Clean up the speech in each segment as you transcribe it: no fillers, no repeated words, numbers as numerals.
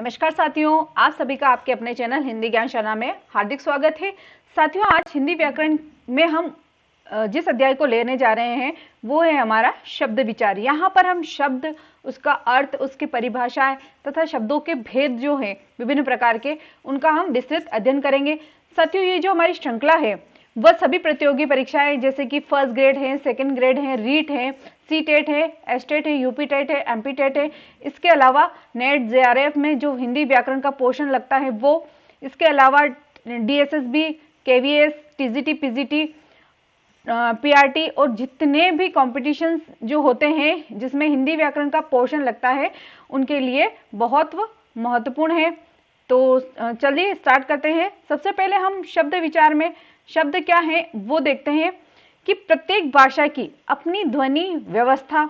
नमस्कार साथियों, आप सभी का आपके अपने चैनल हिंदी ज्ञानशाला में हार्दिक स्वागत है। साथियों, आज हिंदी व्याकरण में हम जिस अध्याय को लेने जा रहे हैं वो है हमारा शब्द विचार। यहाँ पर हम शब्द, उसका अर्थ, उसकी परिभाषाएं तथा शब्दों के भेद जो हैं विभिन्न प्रकार के, उनका हम विस्तृत अध्ययन करेंगे। साथियों, ये जो हमारी श्रृंखला है वह सभी प्रतियोगी परीक्षाएं जैसे कि फर्स्ट ग्रेड है, सेकंड ग्रेड है, रीट है, सी टेट है, एस टेट है, यूपी टेट है, एमपी टेट है, इसके अलावा नेट जेआरएफ में जो हिंदी व्याकरण का पोर्शन लगता है वो, इसके अलावा DSSB, KVS, TGT, PGT, PRT और जितने भी कॉम्पिटिशन्स जो होते हैं जिसमें हिंदी व्याकरण का पोर्शन लगता है उनके लिए बहुत महत्वपूर्ण है। तो चलिए स्टार्ट करते हैं। सबसे पहले हम शब्द विचार में शब्द क्या है वो देखते हैं कि प्रत्येक भाषा की अपनी ध्वनि व्यवस्था,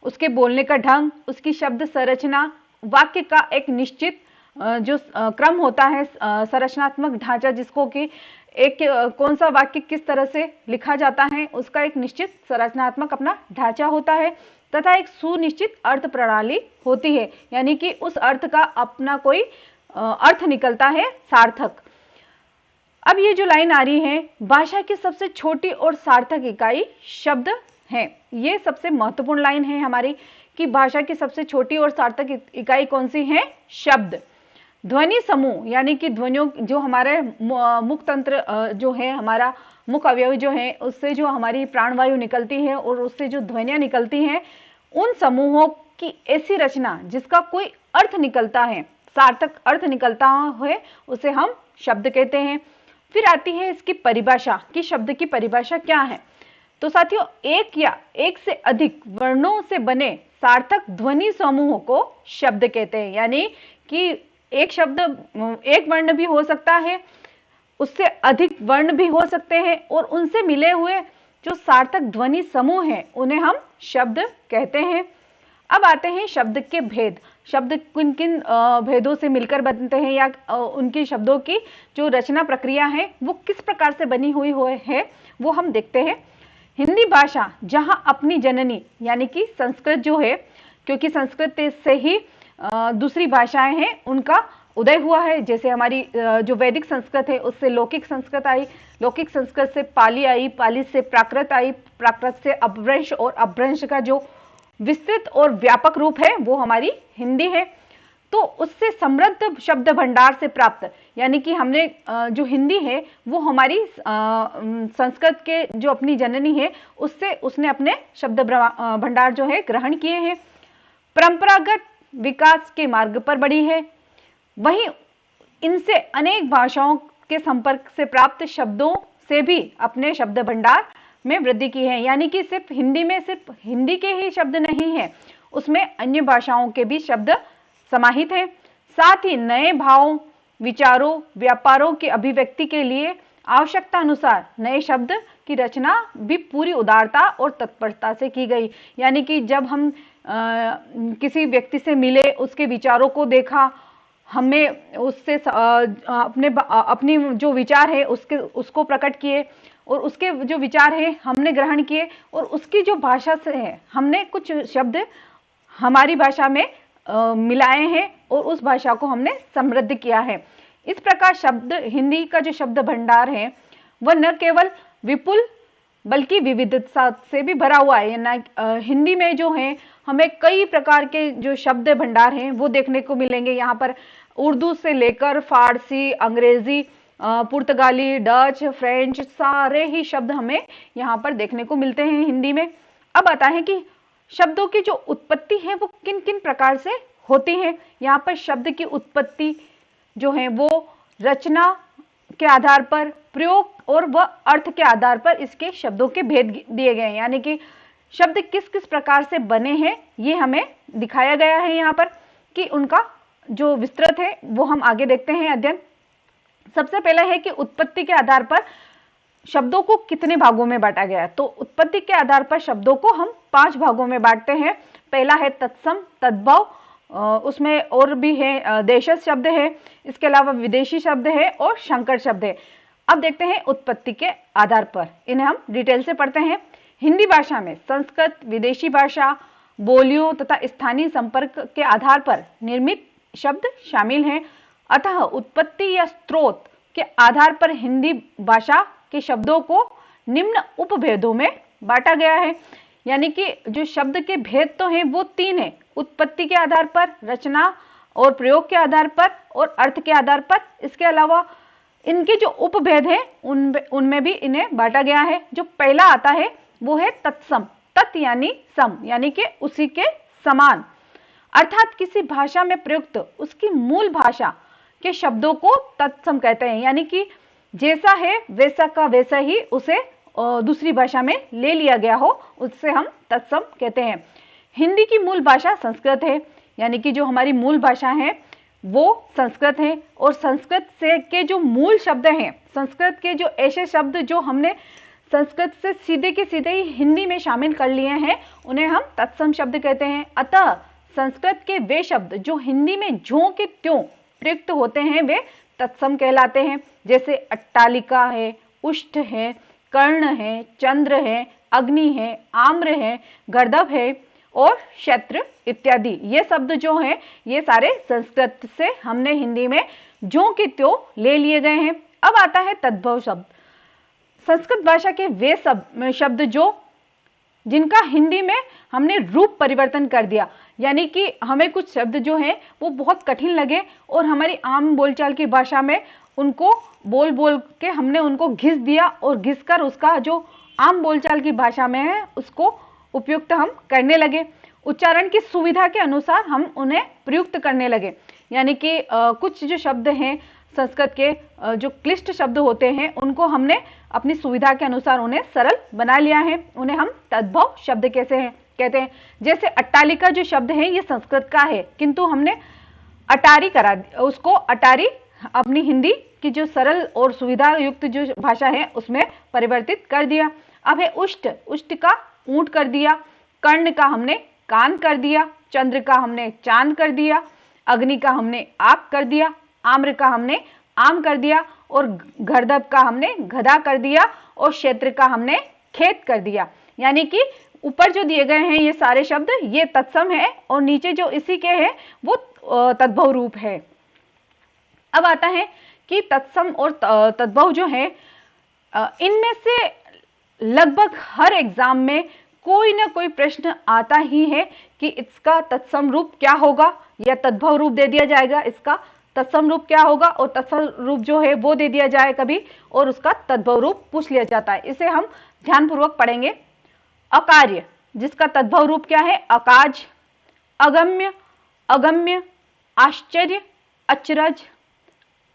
उसके बोलने का ढंग, उसकी शब्द संरचना, वाक्य का एक निश्चित जो क्रम होता है, संरचनात्मक ढांचा, जिसको कि एक कौन सा वाक्य किस तरह से लिखा जाता है उसका एक निश्चित संरचनात्मक अपना ढांचा होता है तथा एक सुनिश्चित अर्थ प्रणाली होती है, यानी कि उस अर्थ का अपना कोई अर्थ निकलता है सार्थक। अब ये जो लाइन आ रही है, भाषा की सबसे छोटी और सार्थक इकाई शब्द है। ये सबसे महत्वपूर्ण लाइन है हमारी कि भाषा की सबसे छोटी और सार्थक इकाई कौन सी है? शब्द। ध्वनि समूह यानी कि ध्वनियों जो हमारे मुख तंत्र जो है, हमारा मुख अवयव जो है, उससे जो हमारी प्राणवायु निकलती है और उससे जो ध्वनियां निकलती हैं, उन समूहों की ऐसी रचना जिसका कोई अर्थ निकलता है, सार्थक अर्थ निकलता है, उसे हम शब्द कहते हैं। फिर आती है इसकी परिभाषा कि शब्द की परिभाषा क्या है। तो साथियों, एक या एक से अधिक वर्णों से बने सार्थक ध्वनि समूह को शब्द कहते हैं, यानी कि एक शब्द एक वर्ण भी हो सकता है, उससे अधिक वर्ण भी हो सकते हैं और उनसे मिले हुए जो सार्थक ध्वनि समूह हैं उन्हें हम शब्द कहते हैं। अब आते हैं शब्द के भेद। शब्द किन किन भेदों से मिलकर बनते हैं या उनकी शब्दों की जो रचना प्रक्रिया है वो किस प्रकार से बनी हुई है वो हम देखते हैं। हिंदी भाषा जहां अपनी जननी यानी कि संस्कृत जो है, क्योंकि संस्कृत से ही दूसरी भाषाएं हैं उनका उदय हुआ है, जैसे हमारी जो वैदिक संस्कृत है उससे लौकिक संस्कृत आई, लौकिक संस्कृत से पाली आई, पाली से प्राकृत आई, प्राकृत से अपभ्रंश और अपभ्रंश का जो विस्तृत और व्यापक रूप है वो हमारी हिंदी है। तो उससे समृद्ध शब्द भंडार से प्राप्त, यानी कि हमने जो हिंदी है वो हमारी संस्कृत के जो अपनी जननी है उससे उसने अपने शब्द भंडार जो है ग्रहण किए हैं, परंपरागत विकास के मार्ग पर बढ़ी है। वहीं इनसे अनेक भाषाओं के संपर्क से प्राप्त शब्दों से भी अपने शब्द भंडार में वृद्धि की है, यानी कि सिर्फ हिंदी में सिर्फ हिंदी के ही शब्द नहीं है, उसमें अन्य भाषाओं के भी शब्द समाहित हैं। साथ ही नए भावों, विचारों, व्यापारों की अभिव्यक्ति के लिए आवश्यकता अनुसार नए शब्द की रचना भी पूरी उदारता और तत्परता से की गई, यानी कि जब हम किसी व्यक्ति से मिले, उसके विचारों को देखा, हमें उससे अपनी जो विचार है उसको प्रकट किए और उसके जो विचार है हमने ग्रहण किए और उसकी जो भाषा से है हमने कुछ शब्द हमारी भाषा में मिलाए हैं और उस भाषा को हमने समृद्ध किया है। इस प्रकार शब्द, हिंदी का जो शब्द भंडार है वह न केवल विपुल बल्कि विविधता से भी भरा हुआ है। ना हिंदी में जो है हमें कई प्रकार के जो शब्द भंडार हैं वो देखने को मिलेंगे। यहाँ पर उर्दू से लेकर फारसी, अंग्रेजी, पुर्तगाली, डच, फ्रेंच, सारे ही शब्द हमें यहाँ पर देखने को मिलते हैं हिंदी में। अब आता है कि शब्दों की जो उत्पत्ति है वो किन किन प्रकार से होती है। यहाँ पर शब्द की उत्पत्ति जो है वो रचना के आधार पर, प्रयोग और वह अर्थ के आधार पर इसके शब्दों के भेद दिए गए हैं, यानी कि शब्द किस किस प्रकार से बने हैं ये हमें दिखाया गया है यहाँ पर कि उनका जो विस्तृत है वो हम आगे देखते हैं अध्ययन। सबसे पहला है कि उत्पत्ति के आधार पर शब्दों को कितने भागों में बांटा गया है। तो उत्पत्ति के आधार पर शब्दों को हम 5 भागों में बांटते हैं। पहला है तत्सम, तद्भव, उसमें और भी है देशज शब्द है, इसके अलावा विदेशी शब्द है और संकर शब्द है। अब देखते हैं उत्पत्ति के आधार पर, इन्हें हम डिटेल से पढ़ते हैं। हिंदी भाषा में संस्कृत, विदेशी भाषा, बोलियों तथा स्थानीय संपर्क के आधार पर निर्मित शब्द शामिल हैं। अतः उत्पत्ति या स्रोत के आधार पर हिंदी भाषा के शब्दों को निम्न उपभेदों में बांटा गया है। यानी कि जो शब्द के भेद तो हैं वो 3 हैं, उत्पत्ति के आधार पर, रचना और प्रयोग के आधार पर और अर्थ के आधार पर। इसके अलावा इनके जो उपभेद हैं उनमें भी इन्हें बांटा गया है। जो पहला आता है वो है तत्सम, तत् यानी सम, यानी कि उसी के समान, अर्थात किसी भाषा में प्रयुक्त उसकी मूल भाषा के शब्दों को तत्सम कहते हैं। यानी कि जैसा है वैसा का वैसा ही उसे दूसरी भाषा में ले लिया गया हो, उससे हम तत्सम कहते हैं। हिंदी की मूल भाषा संस्कृत है, यानी कि जो हमारी मूल भाषा है वो संस्कृत है। और संस्कृत से के जो मूल शब्द हैं, संस्कृत के जो ऐसे शब्द जो हमने संस्कृत से सीधे के सीधे ही हिंदी में शामिल कर लिए हैं, उन्हें हम तत्सम शब्द कहते हैं। अतः संस्कृत के वे शब्द जो हिंदी में ज्यों के त्यों प्रयुक्त होते हैं वे तत्सम कहलाते हैं। जैसे अट्टालिका है, उष्ठ है, कर्ण है, चंद्र है, अग्नि है, आम्र है, गर्दभ है और क्षेत्र इत्यादि। ये शब्द जो हैं ये सारे संस्कृत से हमने हिंदी में ज्यों के त्यों ले लिए गए हैं। अब आता है तद्भव शब्द। संस्कृत भाषा के वे शब्द जो जिनका हिंदी में हमने रूप परिवर्तन कर दिया, यानी कि हमें कुछ शब्द जो हैं वो बहुत कठिन लगे और हमारी आम बोलचाल की भाषा में उनको बोल बोल के हमने उनको घिस दिया और घिसकर उसका जो आम बोलचाल की भाषा में है उसको उपयुक्त हम करने लगे। उच्चारण की सुविधा के अनुसार हम उन्हें प्रयुक्त करने लगे। यानी कि कुछ जो शब्द हैं संस्कृत के जो क्लिष्ट शब्द होते हैं उनको हमने अपनी सुविधा के अनुसार उन्हें सरल बना लिया है, उन्हें हम तद्भव शब्द कैसे हैं कहते हैं। जैसे अट्टालिका जो शब्द है ये संस्कृत का है, किंतु हमने अटारी करा, उसको अटारी अपनी हिंदी की जो सरल और सुविधा युक्त जो भाषा है उसमें परिवर्तित कर दिया। अब है उष्ट, उष्ट का ऊंट कर दिया, कर्ण का हमने कान कर दिया, चंद्र का हमने चांद कर दिया, अग्नि का हमने आग कर दिया, आम्र का हमने आम कर दिया और गर्दभ का हमने गधा कर दिया और क्षेत्र का हमने खेत कर दिया। यानी कि ऊपर जो दिए गए हैं ये सारे शब्द ये तत्सम है और नीचे जो इसी के हैं वो तद्भव रूप है। अब आता है कि तत्सम और तद्भव जो है इनमें से लगभग हर एग्जाम में कोई ना कोई प्रश्न आता ही है कि इसका तत्सम रूप क्या होगा या तद्भव रूप दे दिया जाएगा, इसका तत्सम रूप क्या होगा और तत्सम रूप जो है वो दे दिया जाए कभी और उसका तद्भव रूप पूछ लिया जाता है। इसे हम ध्यानपूर्वक पढ़ेंगे। अकार्य जिसका तद्भव रूप क्या है अकाज, अगम्य, अगम्य, आश्चर्य, अचरज,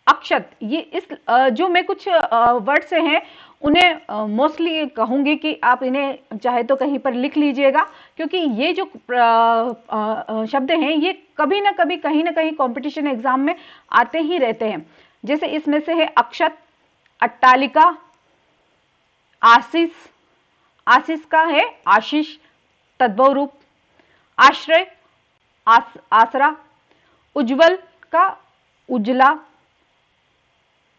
अक्षत। ये इस जो मैं कुछ वर्ड से हैं उन्हें मोस्टली कहूंगी कि आप इन्हें चाहे तो कहीं पर लिख लीजिएगा, क्योंकि ये जो शब्द हैं ये कभी ना कभी कहीं ना कहीं कंपटीशन एग्जाम में आते ही रहते हैं। जैसे इसमें से है अक्षत, अट्टालिका, आशीष, आशीष का है आशीष तद्भव रूप, आश्रय, आसरा, उज्जवल का उजला,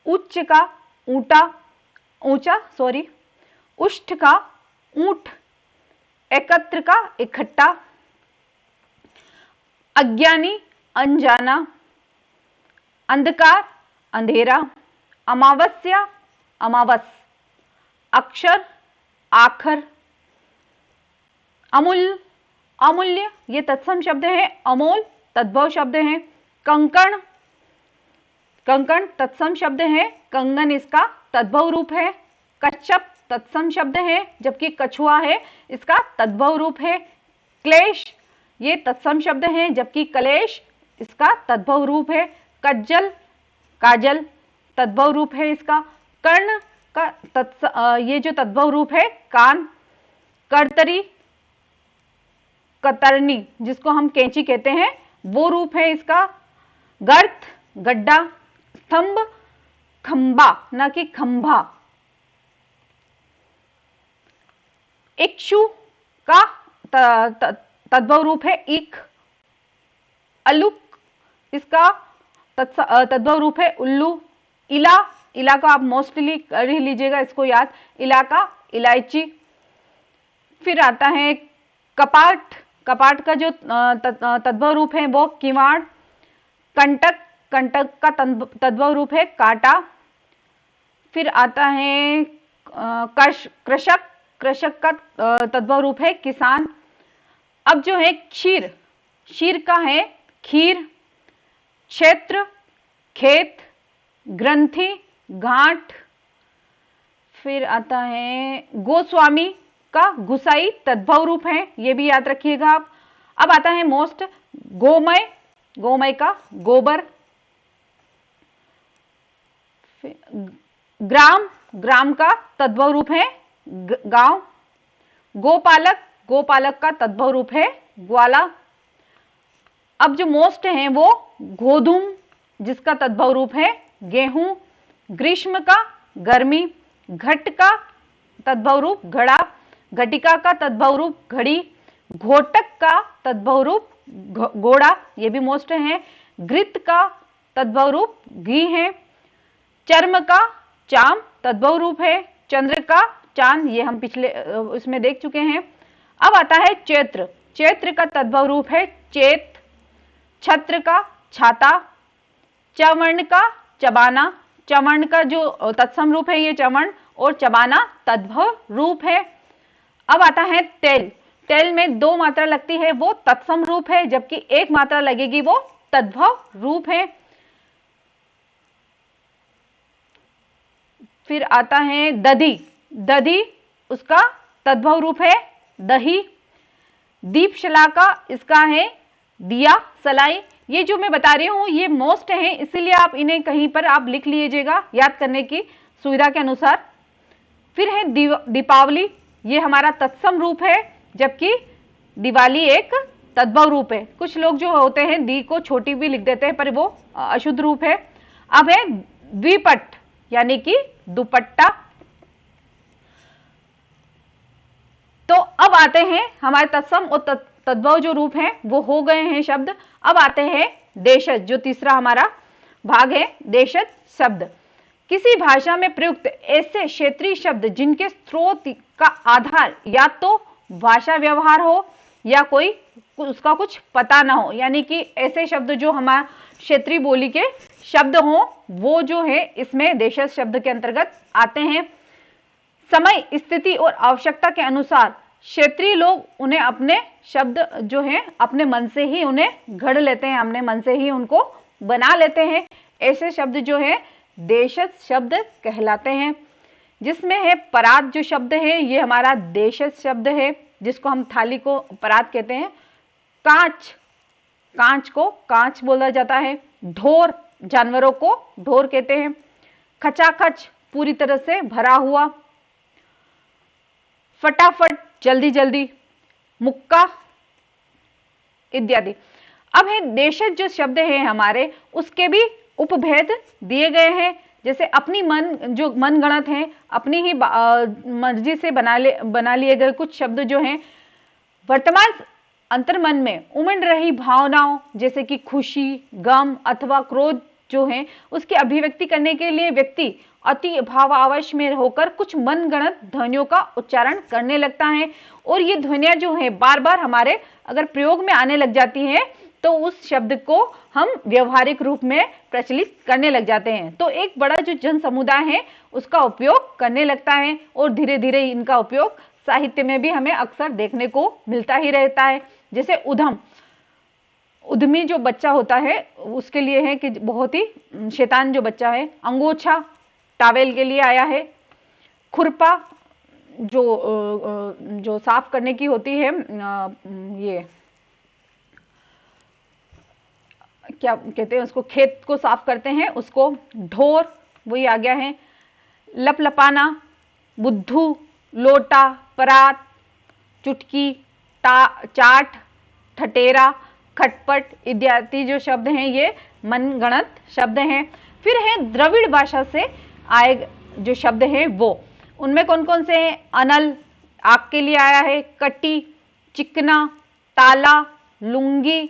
उच्च का ऊंटा, ऊंचा सॉरी, उष्ठ का ऊंट, एकत्र का इकट्ठा, अज्ञानी अनजाना, अंधकार अंधेरा, अमावस्या अमावस, अक्षर आखर, अमूल्य अमूल्य ये तत्सम शब्द है, अमोल तद्भव शब्द है, कंकण, कंकण तत्सम शब्द है, कंगन इसका तद्भव रूप है, कच्छप तत्सम शब्द है जबकि कछुआ है इसका तद्भव रूप है, क्लेश ये तत्सम शब्द है जबकि कलेश इसका तद्भव रूप है, कज्जल काजल तद्भव रूप है इसका, कर्ण का ये जो तद्भव रूप है कान, कर्तरी कतरनी जिसको हम कैंची कहते हैं वो रूप है इसका, गर्त गड्ढा, स्तंभ खंबा ना कि खंभा, इक्षु का तद्भव रूप है ईख, अलुक इसका तद्भव रूप है उल्लू, इला, इला का आप मोस्टली कर ही लीजिएगा इसको याद, इला का इलायची। फिर आता है कपाट, कपाट का जो तद्भव रूप है वो किवाड़, कंटक, कंटक का तद्भव रूप है कांटा। फिर आता है कृषक, कृषक का तद्भव रूप है किसान। अब जो है क्षीर, क्षीर का है खीर। क्षेत्र, खेत। ग्रंथि, गांठ। फिर आता है गोस्वामी का गुसाई तद्भव रूप है, ये भी याद रखिएगा आप। अब आता है मोस्ट, गोमय, गोमय का गोबर। ग्राम, ग्राम का तद्भव रूप है गांव। गोपालक, गोपालक का तद्भव रूप है ग्वाला। अब जो मोस्ट है वो गोधूम, जिसका तद्भव रूप है गेहूं। ग्रीष्म का गर्मी। घट का तद्भव रूप घड़ा। घटिका का तद्भव रूप घड़ी। घोटक का तद्भव रूप घोड़ा, ये भी मोस्ट है। घृत का तद्भव रूप घी है। चर्म का चाम तद्भव रूप है चंद्र का चांद, ये हम पिछले इसमें देख चुके हैं। अब आता है चैत्र, चैत्र का तद्भव रूप है चेत। छत्र का छाता। चवर्ण का चबाना, चवर्ण का जो तत्सम रूप है ये चवर्ण, और चबाना तद्भव रूप है। अब आता है तेल, तेल में 2 मात्रा लगती है वो तत्सम रूप है, जबकि 1 मात्रा लगेगी वो तद्भव रूप है। फिर आता है दधी, दधी उसका तद्भव रूप है दही। दीपशिला का इसका है दिया सलाई। ये जो मैं बता रही हूं ये मोस्ट है, इसीलिए आप इन्हें कहीं पर आप लिख लीजिएगा याद करने की सुविधा के अनुसार। फिर है दीपावली, ये हमारा तत्सम रूप है, जबकि दिवाली एक तद्भव रूप है। कुछ लोग जो होते हैं दी को छोटी भी लिख देते हैं, पर वो अशुद्ध रूप है। अब है द्विपट, यानी कि दुपट्टा। तो अब आते हैं हमारे तत्सम और तद्भव जो रूप हैं वो हो गए हैं शब्द। अब आते हैं देशज, जो तीसरा हमारा भाग है देशज शब्द। किसी भाषा में प्रयुक्त ऐसे क्षेत्रीय शब्द जिनके स्रोत का आधार या तो भाषा व्यवहार हो या कोई उसका कुछ पता ना हो, यानी कि ऐसे शब्द जो हमारा क्षेत्रीय बोली के शब्द हो, वो जो है इसमें देशज शब्द के अंतर्गत आते हैं। समय, स्थिति और आवश्यकता के अनुसार क्षेत्रीय लोग उन्हें अपने शब्द जो है अपने मन से ही उन्हें घड़ लेते हैं, अपने मन से ही उनको बना लेते हैं। ऐसे शब्द जो है देशज शब्द कहलाते हैं। जिसमें है परात, जो शब्द है ये हमारा देशज शब्द है, जिसको हम थाली को परात कहते हैं। कांच, कांच को कांच बोला जाता है। ढोर, जानवरों को ढोर कहते हैं। खचाखच, पूरी तरह से भरा हुआ। फटाफट, जल्दी जल्दी। मुक्का इत्यादि। अब है देशज जो शब्द है हमारे, उसके भी उपभेद दिए गए हैं। जैसे अपनी मन, जो मनगणत हैं, अपनी ही मर्जी से बना लिए गए कुछ शब्द जो हैं वर्तमान अंतर्मन में उमड़ रही भावनाओं जैसे कि खुशी, गम अथवा क्रोध जो है उसकी अभिव्यक्ति करने के लिए व्यक्ति अति भावावेश में होकर कुछ मनगणत ध्वनियों का उच्चारण करने लगता है, और ये ध्वनियां जो है बार बार हमारे अगर प्रयोग में आने लग जाती हैं तो उस शब्द को हम व्यवहारिक रूप में प्रचलित करने लग जाते हैं। तो एक बड़ा जो जन समुदाय है उसका उपयोग करने लगता है, और धीरे धीरे इनका उपयोग साहित्य में भी हमें अक्सर देखने को मिलता ही रहता है। जैसे उधम, उद्यमी जो बच्चा होता है उसके लिए है कि बहुत ही शैतान जो बच्चा है। अंगोछा, टावेल के लिए आया है। खुरपा, जो साफ करने की होती है, ये क्या कहते हैं उसको, खेत को साफ करते हैं उसको। ढोर, वही आ गया है। लपलपाना, बुद्धू, लोटा, परात, चुटकी, चाट, ठटेरा, खटपट इत्यादि जो शब्द हैं ये मनगणत शब्द हैं। फिर है द्रविड़ भाषा से आए जो शब्द हैं वो, उनमें कौन कौन से हैं? अनल, आग के लिए आया है। कटी, चिकना, ताला, लुंगी,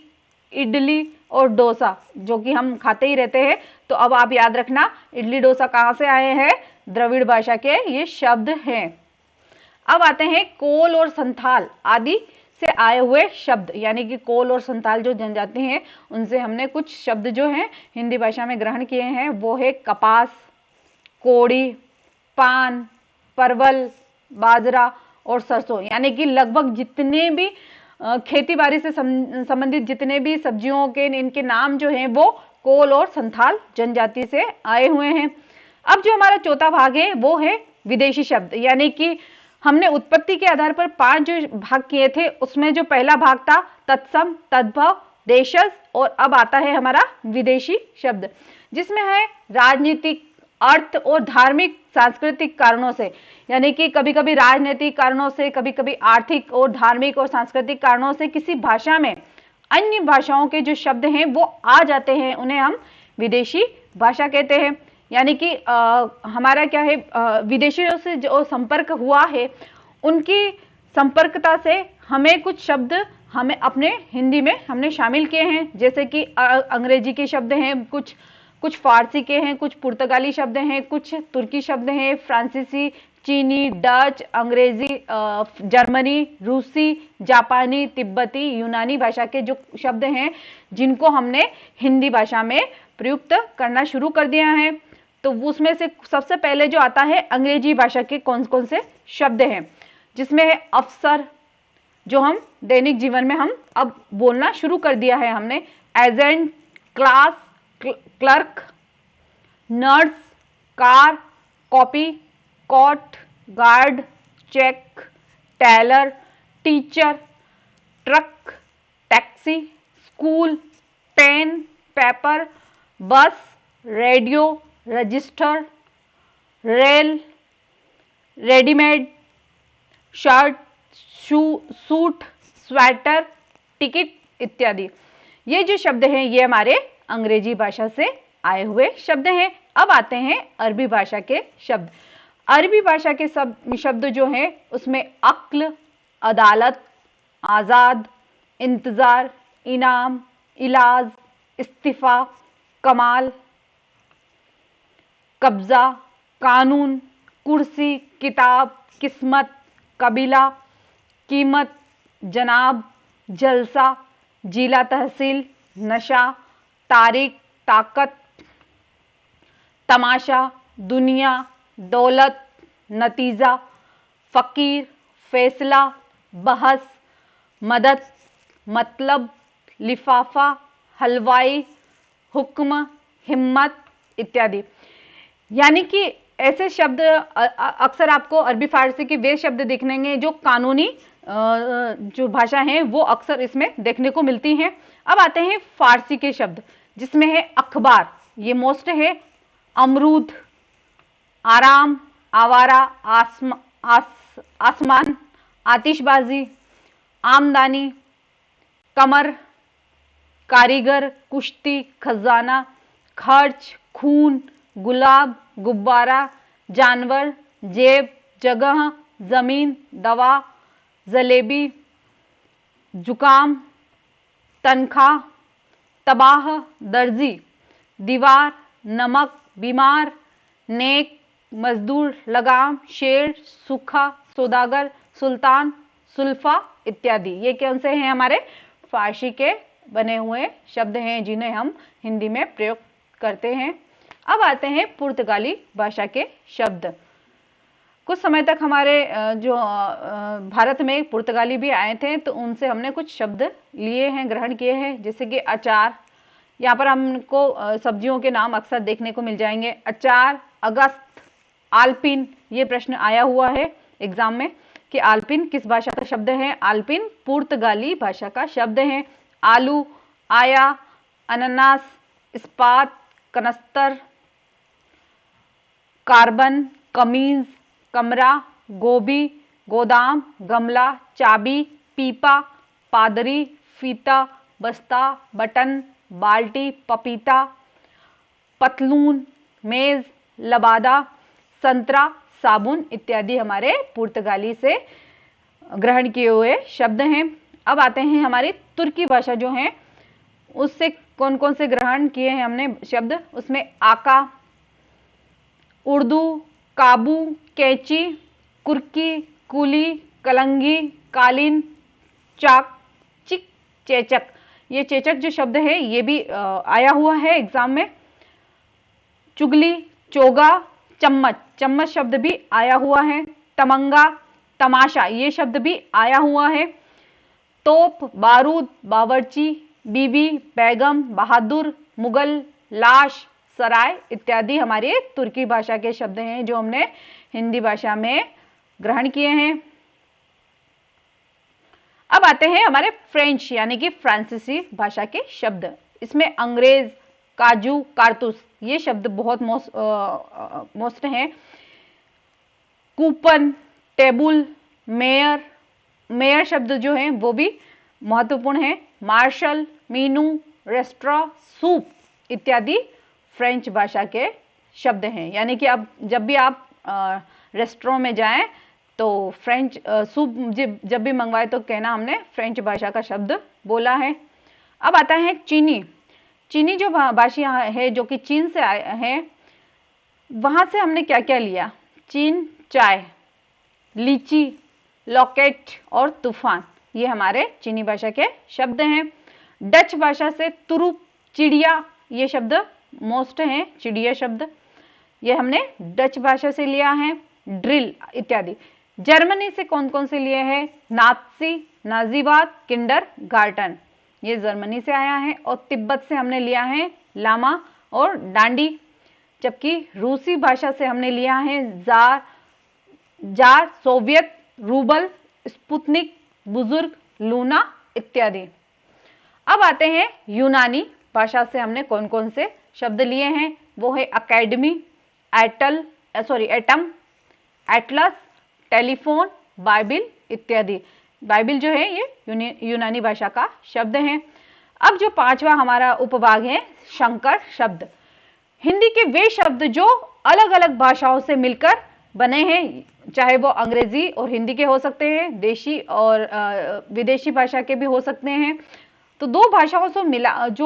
इडली और डोसा, जो कि हम खाते ही रहते हैं। तो अब आप याद रखना इडली डोसा कहाँ से आए हैं? द्रविड़ भाषा के ये शब्द हैं। अब आते हैं कोल और संथाल आदि से आए हुए शब्द, यानी कि कोल और संथाल जो जनजाति हैं उनसे हमने कुछ शब्द जो हैं हिंदी भाषा में ग्रहण किए हैं। वो है कपास, कोड़ी, पान, परवल, बाजरा और सरसों। यानी कि लगभग जितने भी खेती बाड़ी से संबंधित जितने भी सब्जियों के इनके नाम जो हैं वो कोल और संथाल जनजाति से आए हुए हैं। अब जो हमारा चौथा भाग है वो है विदेशी शब्द, यानी कि हमने उत्पत्ति के आधार पर 5 जो भाग किए थे उसमें जो पहला भाग था तत्सम, तद्भव, देशज, और अब आता है हमारा विदेशी शब्द, जिसमें है राजनीतिक, अर्थ और धार्मिक सांस्कृतिक कारणों से, यानी कि कभी कभी राजनीतिक कारणों से, कभी कभी आर्थिक और धार्मिक और सांस्कृतिक कारणों से किसी भाषा में अन्य भाषाओं के जो शब्द हैं वो आ जाते हैं, उन्हें हम विदेशी भाषा कहते हैं। यानी कि हमारा क्या है, विदेशियों से जो संपर्क हुआ है उनकी संपर्कता से हमें कुछ शब्द हमें अपने हिंदी में हमने शामिल किए हैं, जैसे कि अंग्रेजी के शब्द हैं, कुछ फारसी के हैं, कुछ पुर्तगाली शब्द हैं, कुछ तुर्की शब्द हैं, फ्रांसीसी, चीनी, डच, अंग्रेजी, जर्मनी, रूसी, जापानी, तिब्बती, यूनानी भाषा के जो शब्द हैं जिनको हमने हिंदी भाषा में प्रयुक्त करना शुरू कर दिया है। तो उसमें से सबसे पहले जो आता है अंग्रेजी भाषा के कौन कौन से शब्द हैं, जिसमें है अफसर, जो हम दैनिक जीवन में हम अब बोलना शुरू कर दिया है हमने, agent, class, clerk, nurse, car, copy, court, guard, cheque, tailor, teacher, truck, taxi, school, pen, paper, bus, radio, register, rail, readymade, shirt, suit, sweater, ticket इत्यादि। ये जो शब्द हैं ये हमारे अंग्रेजी भाषा से आए हुए शब्द हैं। अब आते हैं अरबी भाषा के शब्द। अरबी भाषा के शब्द जो हैं उसमें अक्ल, अदालत, आज़ाद, इंतज़ार, इनाम, इलाज, इस्तीफा, कमाल, कब्जा, कानून, कुर्सी, किताब, किस्मत, कबीला, कीमत, जनाब, जलसा, जिला तहसील, नशा, तारीख, ताकत, तमाशा, दुनिया, दौलत, नतीजा, फकीर, फैसला, बहस, मदद, मतलब, लिफाफा, हलवाई, हुक्म, हिम्मत इत्यादि। यानी कि ऐसे शब्द अक्सर आपको अरबी फारसी के वे शब्द दिखेंगे जो कानूनी जो भाषा है वो अक्सर इसमें देखने को मिलती हैं। अब आते हैं फारसी के शब्द, जिसमें है अखबार, ये मोस्ट है, अमरूद, आराम, आवारा, आसमान, आतिशबाजी, आमदानी, कमर, कारीगर, कुश्ती, खजाना, खर्च, खून, गुलाब, गुब्बारा, जानवर, जेब, जगह, जमीन, दवा, जलेबी, जुकाम, तनख्वाह, तबाह, दर्जी, दीवार, नमक, बीमार, नेक, मजदूर, लगाम, शेर, सूखा, सौदागर, सुल्तान, सुल्फा इत्यादि। ये कौन से हैं, हमारे फारसी के बने हुए शब्द हैं जिन्हें हम हिंदी में प्रयोग करते हैं। अब आते हैं पुर्तगाली भाषा के शब्द। कुछ समय तक हमारे जो भारत में पुर्तगाली भी आए थे तो उनसे हमने कुछ शब्द लिए हैं, ग्रहण किए हैं, जैसे कि अचार। यहाँ पर हमको सब्जियों के नाम अक्सर देखने को मिल जाएंगे, अचार, अगस्त, आल्पिन। ये प्रश्न आया हुआ है एग्जाम में कि आल्पिन किस भाषा का शब्द है। आल्पिन पुर्तगाली भाषा का शब्द है। आलू, आया, अनानास, इस्पात, कनस्तर, कार्बन, कमीज, कमरा, गोभी, गोदाम, गमला, चाबी, पीपा, पादरी, फीता, बस्ता, बटन, बाल्टी, पपीता, पतलून, मेज, लबादा, संतरा, साबुन इत्यादि हमारे पुर्तगाली से ग्रहण किए हुए शब्द हैं। अब आते हैं हमारी तुर्की भाषा जो है उससे कौन कौन से ग्रहण किए हैं हमने शब्द। उसमें आका, उर्दू, काबू, कैची, कुर्की, कुली, कलंगी, कालीन, चाक, चिक, चेचक। ये चेचक जो शब्द है ये भी आया हुआ है एग्जाम में। चुगली, चोगा, चम्मच, चम्मच शब्द भी आया हुआ है। तमंगा, तमाशा, ये शब्द भी आया हुआ है। तोप, बारूद, बावर्ची, बीबी, बैगम, बहादुर, मुगल, लाश, सराय इत्यादि हमारी तुर्की भाषा के शब्द हैं जो हमने हिंदी भाषा में ग्रहण किए हैं। अब आते हैं हमारे फ्रेंच यानी कि फ्रांसीसी भाषा के शब्द। इसमें अंग्रेज, काजू, कारतूस, ये शब्द बहुत मोस्ट हैं। कूपन, टेबुल, मेयर, मेयर शब्द जो है वो भी महत्वपूर्ण है। मार्शल, मीनू, रेस्ट्रा, सूप इत्यादि फ्रेंच भाषा के शब्द हैं। यानी कि अब जब भी आप रेस्टोरेंट में जाएं तो फ्रेंच सूप जब भी मंगवाए तो कहना हमने फ्रेंच भाषा का शब्द बोला है। अब आता है चीनी। चीनी जो भाषा है जो कि चीन से आए हैं, वहां से हमने क्या क्या लिया? चीन, चाय, लीची, लॉकेट और तूफान, ये हमारे चीनी भाषा के शब्द हैं। डच भाषा से तुरुप, चिड़िया, ये शब्द मोस्ट हैं, चिड़िया शब्द, ये हमने डच भाषा से लिया है। ड्रिल इत्यादि। जर्मनी से कौन कौन से लिए हैं? नात्सी, नाजीवाद, किंडर गार्टन, ये जर्मनी से आया है। और तिब्बत से हमने लिया है लामा और डांडी। जबकि रूसी भाषा से हमने लिया है jar, jar, Soviet, rouble, Sputnik, बुजुर्ग, लूना इत्यादि। अब आते हैं यूनानी भाषा से हमने कौन कौन से शब्द लिए हैं। वो है academy, atom, Atlas, telephone, Bible इत्यादि। बाइबिल जो है ये यूनानी भाषा का शब्द है। अब जो पांचवा हमारा उपभाग है संकर शब्द। हिंदी के वे शब्द जो अलग अलग भाषाओं से मिलकर बने हैं, चाहे वो अंग्रेजी और हिंदी के हो सकते हैं, देशी और विदेशी भाषा के भी हो सकते हैं। तो दो भाषाओं से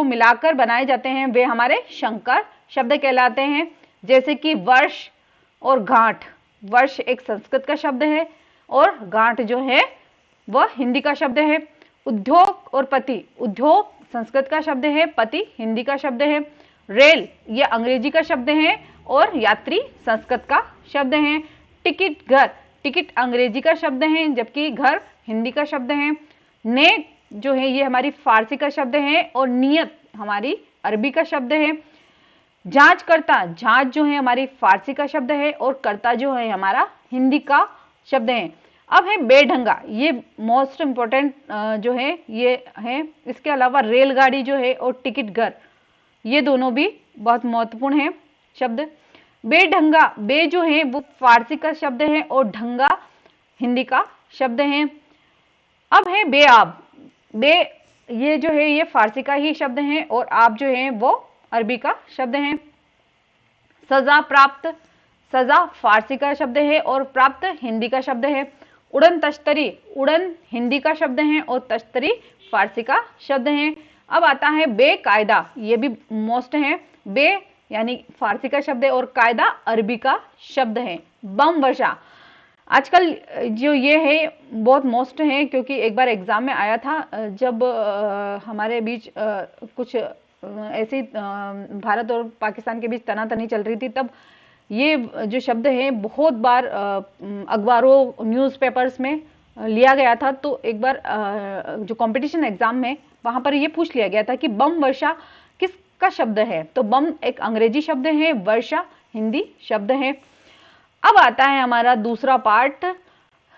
मिलाकर बनाए जाते हैं वे हमारे संकर शब्द कहलाते हैं। जैसे कि वर्ष और गांठ। वर्ष एक संस्कृत का शब्द है और गांठ जो है वह हिंदी का शब्द है। उद्योग और पति। उद्योग संस्कृत का शब्द है, पति हिंदी का शब्द है। रेल ये अंग्रेजी का शब्द है और यात्री संस्कृत का शब्द है। टिकट, घर, टिकट अंग्रेजी का शब्द है जबकि घर हिंदी का शब्द है। नेक जो है ये हमारी फारसी का शब्द है और नियत हमारी अरबी का शब्द है। जांच करता, जांच जो है हमारी फारसी का शब्द है और करता जो है हमारा हिंदी का शब्द है। अब है बेढंगा, ये मोस्ट इंपोर्टेंट जो है ये है। इसके अलावा रेलगाड़ी जो है और टिकट घर, ये दोनों भी बहुत महत्वपूर्ण है शब्द। बेढंगा, बे जो है वो फारसी का शब्द है और ढंगा हिंदी का शब्द है। अब है बेआब। बे ये जो है ये फारसी का ही शब्द है और आप जो है वो अरबी का शब्द है। सजा प्राप्त, सजा फारसी का शब्द है और प्राप्त हिंदी का शब्द है। उड़न तश्तरी, उड़न हिंदी का शब्द है और तश्तरी फारसी का शब्द है। अब आता है बेकायदा, ये भी मोस्ट है। बे यानी फारसी का शब्द है और कायदा अरबी का शब्द है। बम वर्षा, आजकल जो ये है बहुत मोस्ट है क्योंकि एक बार एग्जाम में आया था जब हमारे बीच कुछ ऐसी भारत और पाकिस्तान के बीच तनातनी चल रही थी, तब ये जो शब्द है बहुत बार अखबारों, न्यूज़पेपर्स में लिया गया था। तो एक बार जो कंपटीशन एग्जाम में वहां पर ये पूछ लिया गया था कि बम वर्षा किसका शब्द है, तो बम एक अंग्रेजी शब्द है, वर्षा हिंदी शब्द है। अब आता है हमारा दूसरा पार्ट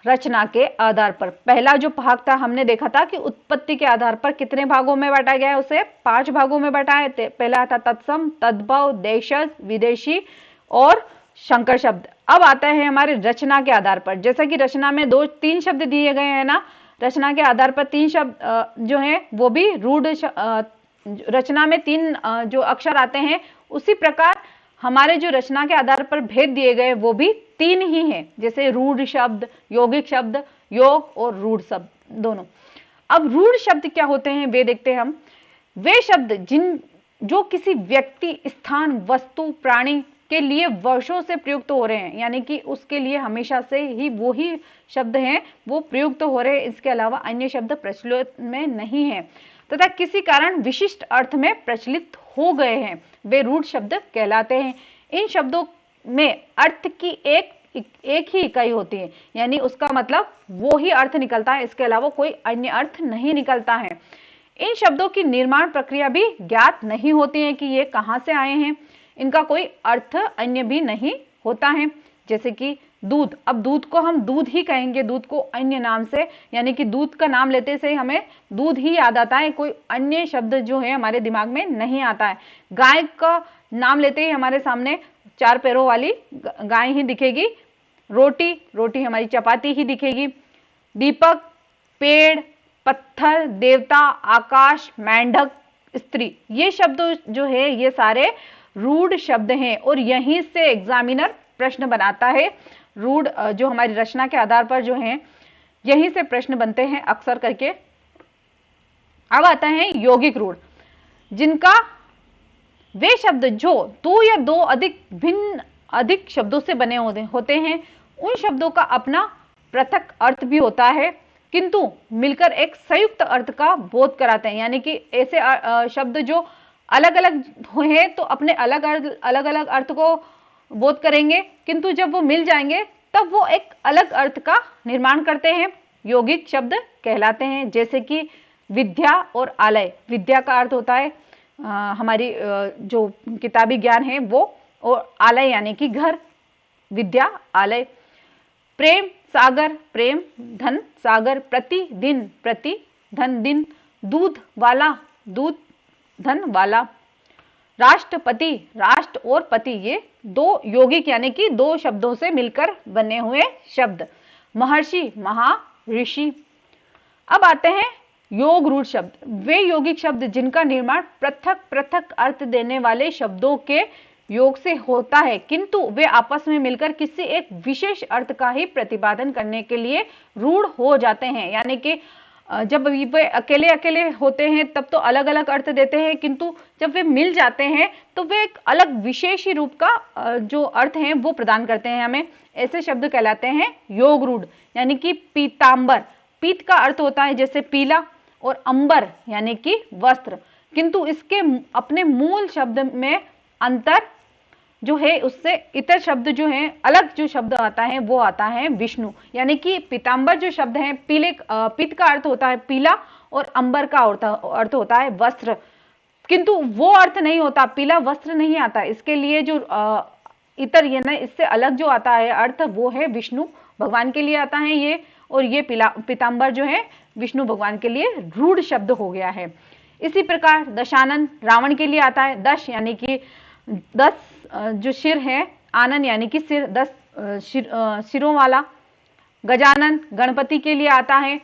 रचना के आधार पर। पहला जो भाग था हमने देखा था कि उत्पत्ति के आधार पर कितने भागों में बांटा गया है, उसे 5 भागों में बांटा है। पहला था तत्सम, तद्भव, देशज, विदेशी और संकर शब्द। अब आता है हमारे रचना के आधार पर। जैसा कि रचना में 2-3 शब्द दिए गए हैं ना, रचना के आधार पर 3 शब्द जो है वो भी रूढ़, रचना में 3 जो अक्षर आते हैं, उसी प्रकार हमारे जो रचना के आधार पर भेद दिए गए वो भी 3 ही हैं। जैसे रूढ़ शब्द, यौगिक शब्द, योग और रूढ़ शब्द दोनों। अब रूढ़ शब्द क्या होते हैं वे देखते हैं हम। वे शब्द जो किसी व्यक्ति, स्थान, वस्तु, प्राणी के लिए वर्षों से प्रयुक्त हो रहे हैं, यानी कि उसके लिए हमेशा से ही वो ही शब्द हैं वो प्रयुक्त हो रहे हैं, इसके अलावा अन्य शब्द प्रचलित में नहीं है तथा किसी कारण विशिष्ट अर्थ में प्रचलित हो गए हैं, वे रूढ़ शब्द कहलाते हैं। इन शब्दों में अर्थ की एक ही इकाई होती है, यानी उसका मतलब वो ही अर्थ निकलता है, इसके अलावा कोई अन्य अर्थ नहीं निकलता है। इन शब्दों की निर्माण प्रक्रिया भी ज्ञात नहीं होती है कि ये कहां से आए हैं, इनका कोई अर्थ अन्य भी नहीं होता है। जैसे कि दूध, अब दूध को हम दूध ही कहेंगे, दूध को अन्य नाम से, यानी कि दूध का नाम लेते से हमें दूध ही याद आता है, कोई अन्य शब्द जो है हमारे दिमाग में नहीं आता है। गाय का नाम लेते ही हमारे सामने 4 पैरों वाली गाय ही दिखेगी, रोटी हमारी चपाती ही दिखेगी। दीपक, पेड़, पत्थर, देवता, आकाश, मेंढक, स्त्री, ये शब्द जो है ये सारे रूढ़ शब्द हैं और यहीं से एग्जामिनर प्रश्न बनाता है। रूढ़ जो हमारी रचना के आधार पर जो है यहीं से प्रश्न बनते हैं अक्सर करके। अब आता है यौगिक रूढ़, जिनका वे शब्द जो 2 या 2 अधिक शब्दों से बने होते हैं, उन शब्दों का अपना पृथक अर्थ भी होता है किंतु मिलकर एक संयुक्त अर्थ का बोध कराते हैं। यानी कि ऐसे शब्द जो अलग अलग हैं तो अपने अलग अलग अर्थ को बोध करेंगे, किंतु जब वो मिल जाएंगे तब वो एक अलग अर्थ का निर्माण करते हैं, यौगिक शब्द कहलाते हैं। जैसे कि विद्या और आलय, विद्या का अर्थ होता है हमारी जो किताबी ज्ञान है वो, और आलय यानी कि घर, विद्या आलय। प्रेम सागर, प्रेम धन सागर। प्रतिदिन, प्रति धन दिन। दूध वाला, दूध धन वाला। राष्ट्रपति, राष्ट्र और पति, ये 2 यौगिक यानी कि 2 शब्दों से मिलकर बने हुए शब्द। महर्षि, महाऋषि। अब आते हैं योग रूढ़ शब्द, वे यौगिक शब्द जिनका निर्माण पृथक पृथक अर्थ देने वाले शब्दों के योग से होता है किंतु वे आपस में मिलकर किसी एक विशेष अर्थ का ही प्रतिपादन करने के लिए रूढ़ हो जाते हैं। यानी कि जब वे अकेले अकेले होते हैं तब तो अलग अलग अर्थ देते हैं, किंतु जब वे मिल जाते हैं तो वे एक अलग विशेष रूप का जो अर्थ है वो प्रदान करते हैं हमें। ऐसे शब्द कहलाते हैं योग रूढ़। यानी कि पीतांबर, पीत का अर्थ होता है जैसे पीला, और अंबर यानी कि वस्त्र, किंतु इसके अपने मूल शब्द में अंतर जो है उससे इतर शब्द जो है, अलग जो शब्द आता है वो आता है विष्णु। यानी कि पीतांबर जो शब्द है, पीत का अर्थ होता है पीला और अंबर का अर्थ होता है वस्त्र, किंतु वो अर्थ नहीं होता, पीला वस्त्र नहीं आता। इसके लिए जो इतर ये ना इससे अलग जो आता है अर्थ वो है विष्णु भगवान के लिए आता है ये, और ये पीतांबर जो है विष्णु भगवान के लिए रूढ़ शब्द हो गया है। इसी प्रकार दशानन रावण के लिए आता है। दश यानी कि 10 जो सिर है, आनन यानी कि सिर, 10 सिरों वाला। गजानन गणपति के लिए आता है।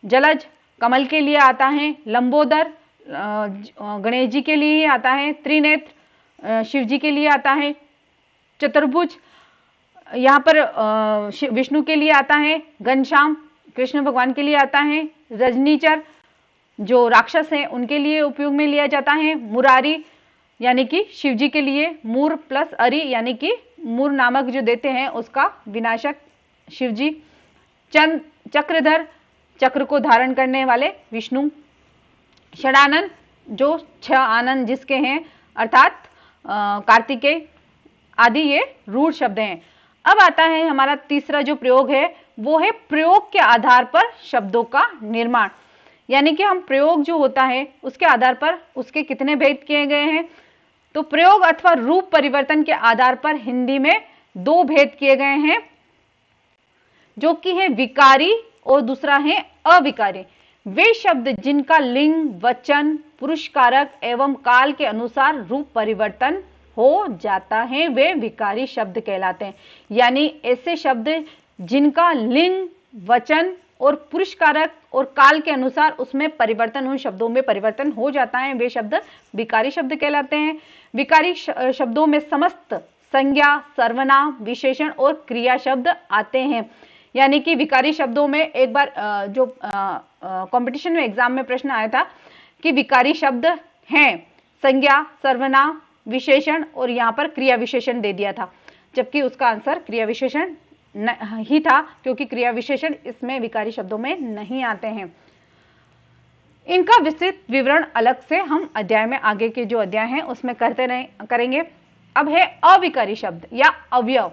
जलज कमल के लिए आता है। लंबोदर गणेश जी के लिए ही आता है। त्रिनेत्र शिव जी के लिए आता है। चतुर्भुज यहाँ पर विष्णु के लिए आता है। घनश्याम कृष्ण भगवान के लिए आता है। रजनीचर जो राक्षस हैं उनके लिए उपयोग में लिया जाता है। मुरारी यानी कि शिव जी के लिए। मूर प्लस अरि यानी कि मूर नामक जो देते हैं उसका विनाशक शिव जी। चक्रधर चक्र को धारण करने वाले विष्णु। षडानन जो 6 आनंद जिसके हैं अर्थात कार्तिकेय आदि, ये रूढ़ शब्द हैं। अब आता है हमारा तीसरा जो प्रयोग है वो है प्रयोग के आधार पर शब्दों का निर्माण। यानी कि हम प्रयोग जो होता है उसके आधार पर उसके कितने भेद किए गए हैं, तो प्रयोग अथवा रूप परिवर्तन के आधार पर हिंदी में 2 भेद किए गए हैं, जो कि है विकारी और दूसरा है अविकारी। वे शब्द जिनका लिंग, वचन, पुरुष कारक एवं काल के अनुसार रूप परिवर्तन हो जाता है वे विकारी शब्द कहलाते हैं। यानी ऐसे शब्द जिनका लिंग, वचन और पुरुष कारक और काल के अनुसार उसमें परिवर्तन, उन शब्दों में परिवर्तन हो जाता है, वे शब्द विकारी शब्द कहलाते हैं। विकारी शब्दों में समस्त संज्ञा, सर्वनाम, विशेषण और क्रिया शब्द आते हैं। यानी कि विकारी शब्दों में एक बार जो कंपटीशन में एग्जाम में प्रश्न आया था कि विकारी शब्द हैं संज्ञा, सर्वनाम, विशेषण और यहाँ पर क्रिया विशेषण दे दिया था, जबकि उसका आंसर क्रिया विशेषण ही था, क्योंकि क्रिया विशेषण इसमें विकारी शब्दों में नहीं आते हैं। इनका विस्तृत विवरण अलग से हम अध्याय में, आगे के जो अध्याय हैं उसमें करेंगे। अब है अविकारी शब्द या अवयव।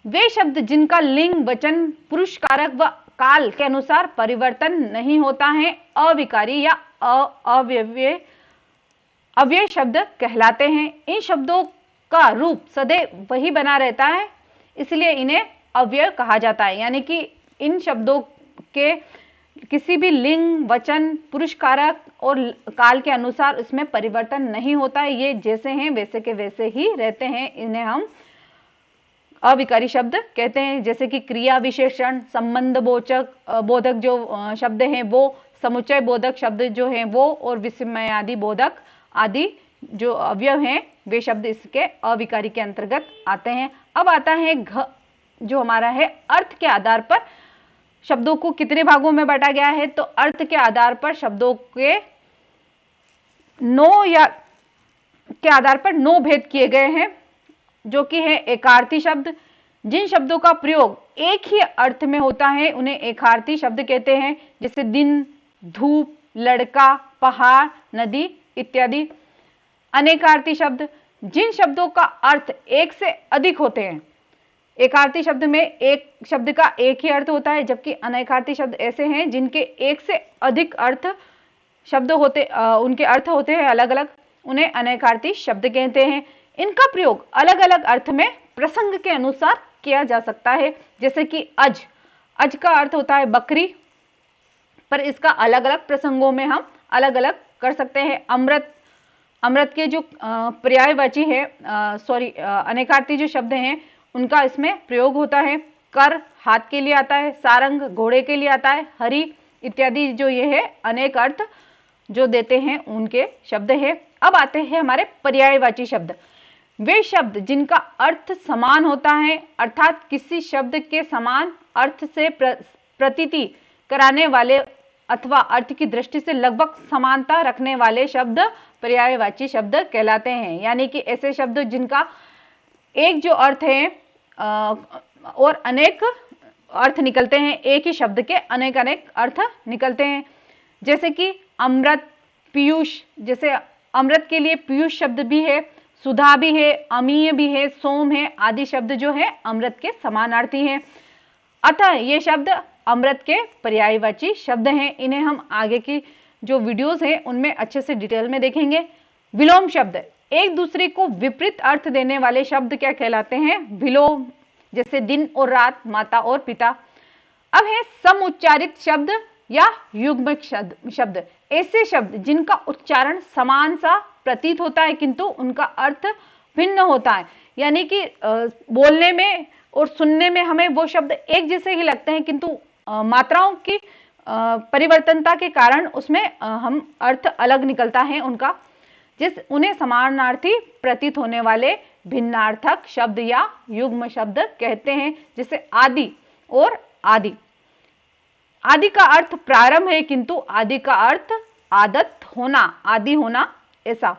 वे शब्द जिनका लिंग, वचन, पुरुष कारक व काल के अनुसार परिवर्तन नहीं होता है अविकारी या अव्यय शब्द कहलाते हैं। इन शब्दों का रूप सदैव वही बना रहता है, इसलिए इन्हें अव्यय कहा जाता है। यानी कि इन शब्दों के किसी भी लिंग, वचन, पुरुष कारक और काल के अनुसार इसमें परिवर्तन नहीं होता है, ये जैसे हैं वैसे के वैसे ही रहते हैं। इन्हें हम अविकारी शब्द कहते हैं। जैसे कि क्रिया विशेषण, संबंध बोधक जो शब्द हैं वो, समुच्चय बोधक शब्द जो हैं वो, और विस्मयादि बोधक आदि जो अवयव हैं वे शब्द इसके अविकारी के अंतर्गत आते हैं। अब आता है जो हमारा है अर्थ के आधार पर शब्दों को कितने भागों में बांटा गया है। तो अर्थ के आधार पर शब्दों के 9 भेद किए गए हैं, जो कि है एकार्थी शब्द। जिन शब्दों का प्रयोग एक ही अर्थ में होता है उन्हें एकार्थी शब्द कहते हैं, जैसे दिन, धूप, लड़का, पहाड़, नदी इत्यादि। अनेकार्थी शब्द, जिन शब्दों का अर्थ एक से अधिक होते हैं। एकार्थी शब्द में एक शब्द का एक ही अर्थ होता है, जबकि अनेकार्थी शब्द ऐसे हैं जिनके एक से अधिक अर्थ शब्द होते, उनके अर्थ होते हैं अलग अलग, उन्हें अनेकार्थी शब्द कहते हैं। इनका प्रयोग अलग अलग अर्थ में प्रसंग के अनुसार किया जा सकता है। जैसे कि अज का अर्थ होता है बकरी, पर इसका अलग अलग प्रसंगों में हम अलग अलग कर सकते हैं। अमृत के जो पर्यायवाची है, अनेकार्थी जो शब्द हैं उनका इसमें प्रयोग होता है। कर हाथ के लिए आता है, सारंग घोड़े के लिए आता है, हरि इत्यादि जो ये है अनेक अर्थ जो देते हैं उनके शब्द है। अब आते हैं हमारे पर्यायवाची शब्द। वे शब्द जिनका अर्थ समान होता है, अर्थात किसी शब्द के समान अर्थ से प्रतीति कराने वाले अथवा अर्थ की दृष्टि से लगभग समानता रखने वाले शब्द पर्यायवाची शब्द कहलाते हैं। यानी कि ऐसे शब्द जिनका एक जो अर्थ है और अनेक अर्थ निकलते हैं, एक ही शब्द के अनेक अनेक अर्थ निकलते हैं। जैसे कि अमृत, पीयूष, जैसे अमृत के लिए पीयूष शब्द भी है, सुधा भी है, अमीय भी है, सोम है, आदि शब्द जो है अमृत के समानार्थी हैं। अतः ये शब्द अमृत के पर्यायवाची शब्द हैं। इन्हें हम आगे की जो वीडियोस हैं उनमें अच्छे से डिटेल में देखेंगे। विलोम शब्द, एक दूसरे को विपरीत अर्थ देने वाले शब्द क्या कहलाते हैं? विलोम। जैसे दिन और रात, माता और पिता। अब है समुच्चारित शब्द या युग्मक शब्द, ऐसे शब्द जिनका उच्चारण समान सा प्रतीत होता है किंतु उनका अर्थ भिन्न होता है। यानी कि बोलने में और सुनने में हमें वो शब्द एक जैसे ही लगते हैं, किंतु मात्राओं की परिवर्तनता के कारण उसमें हम अर्थ अलग निकलता है उनका। उन्हें समानार्थी प्रतीत होने वाले भिन्नार्थक शब्द या युग्म शब्द कहते हैं। जैसे आदि और आदि। आदि का अर्थ प्रारंभ है, किंतु आदि का अर्थ आदत होना, आदि होना, ऐसा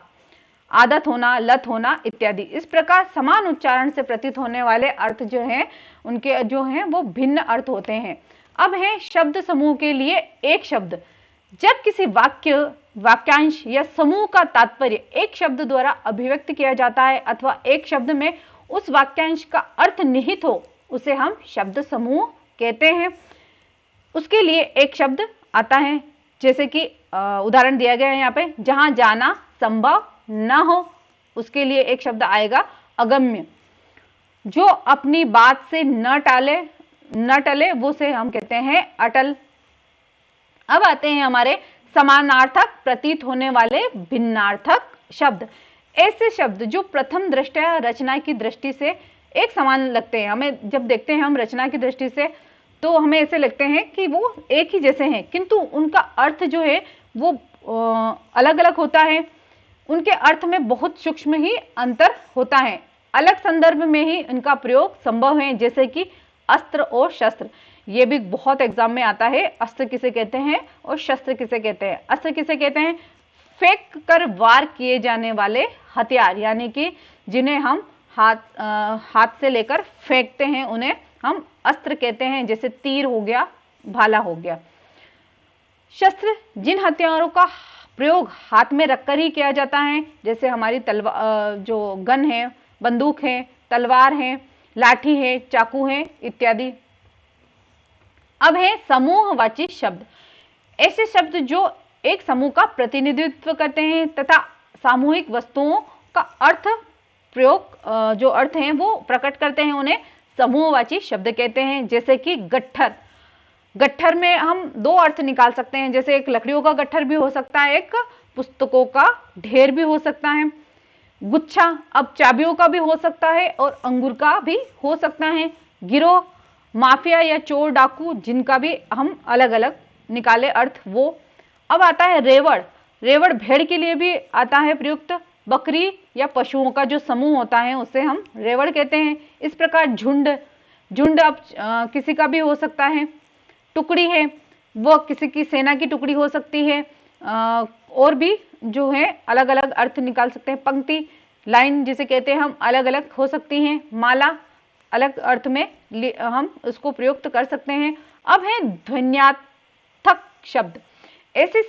आदत होना, लत होना इत्यादि। इस प्रकार समान उच्चारण से प्रतीत होने वाले अर्थ जो हैं उनके जो हैं वो भिन्न अर्थ होते हैं। अब है शब्द समूह के लिए एक शब्द। जब किसी वाक्यांश या समूह का तात्पर्य एक शब्द द्वारा अभिव्यक्त किया जाता है अथवा एक शब्द में उस वाक्यांश का अर्थ निहित हो, उसे हम शब्द समूह कहते हैं। उसके लिए एक शब्द आता है, जैसे कि उदाहरण दिया गया है यहाँ पे, जहां जाना संभव न हो, उसके लिए एक शब्द आएगा अगम्य। जो अपनी बात से न टले वो से हम कहते हैं अटल। अब आते हैं हमारे समानार्थक प्रतीत होने वाले भिन्नार्थक शब्द। ऐसे शब्द जो प्रथम दृष्टया रचना की दृष्टि से एक समान लगते हैं। हमें जब देखते हैं हम रचना की दृष्टि से तो हमें ऐसे लगते हैं कि वो एक ही जैसे हैं, किंतु उनका अर्थ जो है वो अलग अलग होता है। उनके अर्थ में बहुत सूक्ष्म ही अंतर होता है। अलग संदर्भ में ही इनका प्रयोग संभव है, जैसे कि अस्त्र और शस्त्र। ये भी बहुत एग्जाम में आता है, अस्त्र किसे कहते हैं और शस्त्र किसे कहते हैं। अस्त्र किसे कहते हैं? फेंक कर वार किए जाने वाले हथियार, यानी कि जिन्हें हम हाथ से लेकर फेंकते हैं उन्हें हम अस्त्र कहते हैं, जैसे तीर हो गया, भाला हो गया। शस्त्र जिन हथियारों का प्रयोग हाथ में रखकर ही किया जाता है, जैसे हमारी तलवार, जो गन है, बंदूक है, तलवार है, लाठी है, चाकू है इत्यादि। अब है समूहवाची शब्द, ऐसे शब्द जो एक समूह का प्रतिनिधित्व करते हैं तथा सामूहिक वस्तुओं का अर्थ प्रयोग, जो अर्थ हैं वो प्रकट करते हैं, उन्हें समूहवाची शब्द कहते हैं। जैसे कि गट्ठर, गट्ठर में हम दो अर्थ निकाल सकते हैं, जैसे एक लकड़ियों का गट्ठर भी हो सकता है, एक पुस्तकों का ढेर भी हो सकता है। गुच्छा अब चाबियों का भी हो सकता है और अंगूर का भी हो सकता है। गिरोह, माफिया या चोर डाकू, जिनका भी हम अलग अलग निकाले अर्थ वो। अब आता है रेवड़, रेवड़ भेड़ के लिए भी आता है प्रयुक्त। बकरी या पशुओं का जो समूह होता है उसे हम रेवड़ कहते हैं। इस प्रकार झुंड, झुंड अब किसी का भी हो सकता है। टुकड़ी है, वो किसी की सेना की टुकड़ी हो सकती है। और भी जो है अलग अलग अर्थ निकाल सकते हैं। पंक्ति, लाइन जिसे कहते हैं हम, अलग अलग हो सकती हैं। माला अलग अर्थ में हम उसको प्रयुक्त कर सकते हैं। अब है ध्वन्यार्थक शब्द, ऐसे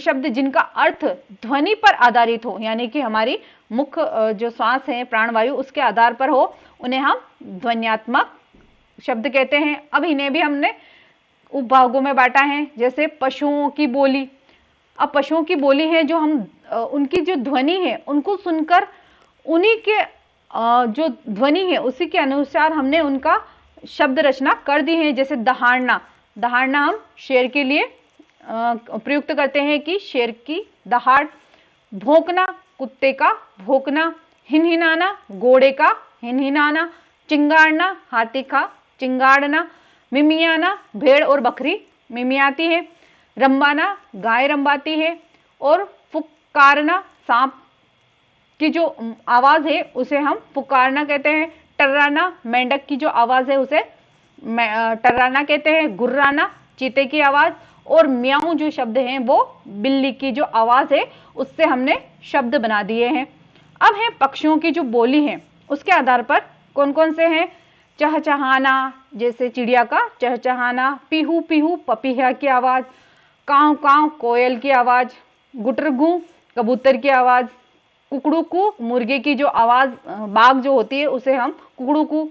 शब्द जिनका अर्थ ध्वनि पर आधारित हो, यानी कि हमारी मुख्य जो श्वास है, प्राणवायु, उसके आधार पर हो, उन्हें हम ध्वन्यात्मक शब्द कहते हैं। अब इन्हें भी हमने उपभागों में बांटा है, जैसे पशुओं की बोली। अब पशुओं की बोली है जो हम उनकी जो ध्वनि है उनको सुनकर उन्हीं के जो ध्वनि है उसी के अनुसार हमने उनका शब्द रचना कर दी है। जैसे दहाड़ना, दहाड़ना हम शेर के लिए प्रयुक्त करते हैं कि शेर की दहाड़। भौंकना, कुत्ते का भौंकना। हिनहिनाना, घोड़े का हिनहिनाना। चिंगाड़ना, हाथी का चिंगाड़ना। मिमियाना, भेड़ और बकरी मिमियाती है। रंबाना, गाय रंबाती है। और फुकारना, सांप की जो आवाज है उसे हम पुकारना कहते हैं। टर्राना, मेंढक की जो आवाज है उसे टर्राना कहते हैं। गुर्राना, चीते की आवाज। और म्याऊ जो शब्द हैं वो बिल्ली की जो आवाज है उससे हमने शब्द बना दिए हैं। अब है पक्षियों की जो बोली है उसके आधार पर कौन कौन से हैं। चहचहाना, जैसे चिड़िया का चहचहाना। पीहू पीहू, पपीहा की आवाज। काव काव, कोयल की आवाज। गुटरगू, कबूतर की आवाज। कुकड़ूकू, मुर्गे की जो आवाज, बाघ जो होती है उसे हम कुकड़ूकू।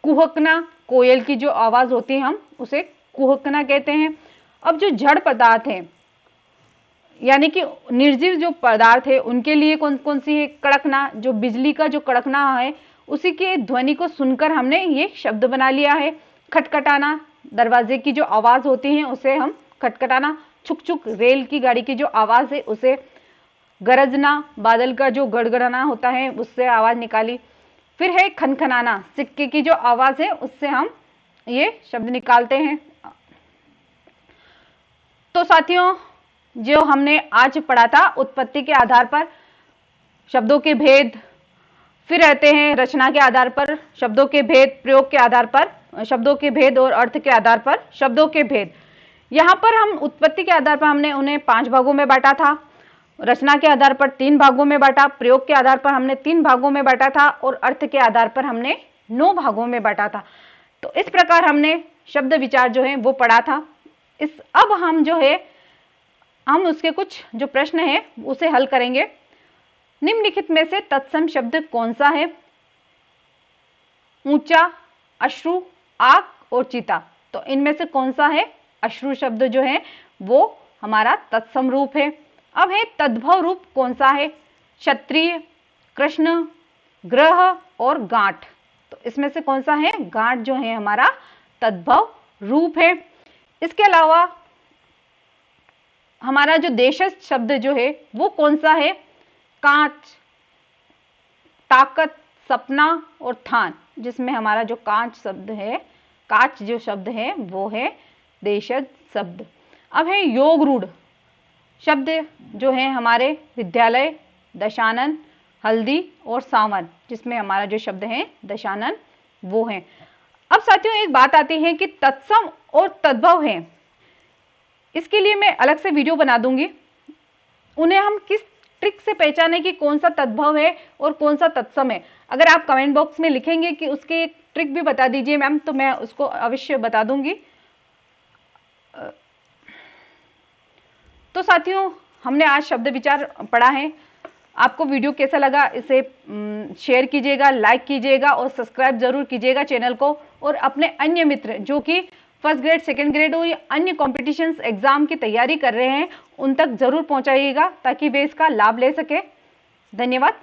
कुहकना, कोयल की जो आवाज होती है हम उसे कुहकना कहते हैं। अब जो जड़ पदार्थ है, यानी कि निर्जीव जो पदार्थ है, उनके लिए कौन कौन सी है। कड़कना, जो बिजली का जो कड़कना है उसी के ध्वनि को सुनकर हमने ये शब्द बना लिया है। खटखटाना, दरवाजे की जो आवाज होती है उसे हम खटखटाना। छुक छुक, रेल की गाड़ी की जो आवाज है उसे। गरजना, बादल का जो गड़गड़ाना होता है उससे आवाज निकाली। फिर है खनखनाना, सिक्के की जो आवाज है उससे हम ये शब्द निकालते हैं। तो साथियों, जो हमने आज पढ़ा था उत्पत्ति के आधार पर शब्दों के भेद, फिर रहते हैं रचना के आधार पर शब्दों के भेद, प्रयोग के आधार पर शब्दों के भेद और अर्थ के आधार पर शब्दों के भेद। यहाँ पर हम उत्पत्ति के आधार पर हमने उन्हें 5 भागों में बांटा था। रचना के आधार पर 3 भागों में बांटा। प्रयोग के आधार पर हमने 3 भागों में बांटा था और अर्थ के आधार पर हमने 9 भागों में बांटा था। तो इस प्रकार हमने शब्द विचार जो है वो पढ़ा था। अब हम जो है हम उसके कुछ जो प्रश्न है उसे हल करेंगे। निम्नलिखित में से तत्सम शब्द कौन सा है। ऊंचा, अश्रु, आग और चीता। तो इनमें से कौन सा है। अश्रु शब्द जो है वो हमारा तत्सम रूप है। अब है तद्भव रूप कौन सा है। क्षत्रिय, कृष्ण, ग्रह और गांठ। तो इसमें से कौन सा है। गांठ जो है हमारा तद्भव रूप है। इसके अलावा हमारा जो देशज शब्द जो है वो कौन सा है। कांच, ताकत, सपना और थान, जिसमें हमारा जो कांच शब्द है, कांच जो शब्द है वो है देशज शब्द। अब है योग रूढ़ शब्द जो है हमारे विद्यालय, दशानन, हल्दी और सावन, जिसमें हमारा जो शब्द है दशानन वो है। अब साथियों एक बात आती है कि तत्सम और तद्भव है, इसके लिए मैं अलग से वीडियो बना दूंगी। उन्हें हम किस ट्रिक से पहचाने कि कौन सा तद्भव है और कौन सा तत्सम है। अगर आप कमेंट बॉक्स में लिखेंगे कि उसकी एक ट्रिक भी बता दीजिए मैम, तो मैं उसको अवश्य बता दूंगी। तो साथियों, हमने आज शब्द विचार पढ़ा है। आपको वीडियो कैसा लगा इसे शेयर कीजिएगा, लाइक कीजिएगा और सब्सक्राइब जरूर कीजिएगा चैनल को। और अपने अन्य मित्र जो कि फर्स्ट ग्रेड, सेकंड ग्रेड और अन्य कॉम्पिटिशन्स एग्जाम की तैयारी कर रहे हैं, उन तक जरूर पहुंचाइएगा ताकि वे इसका लाभ ले सके। धन्यवाद।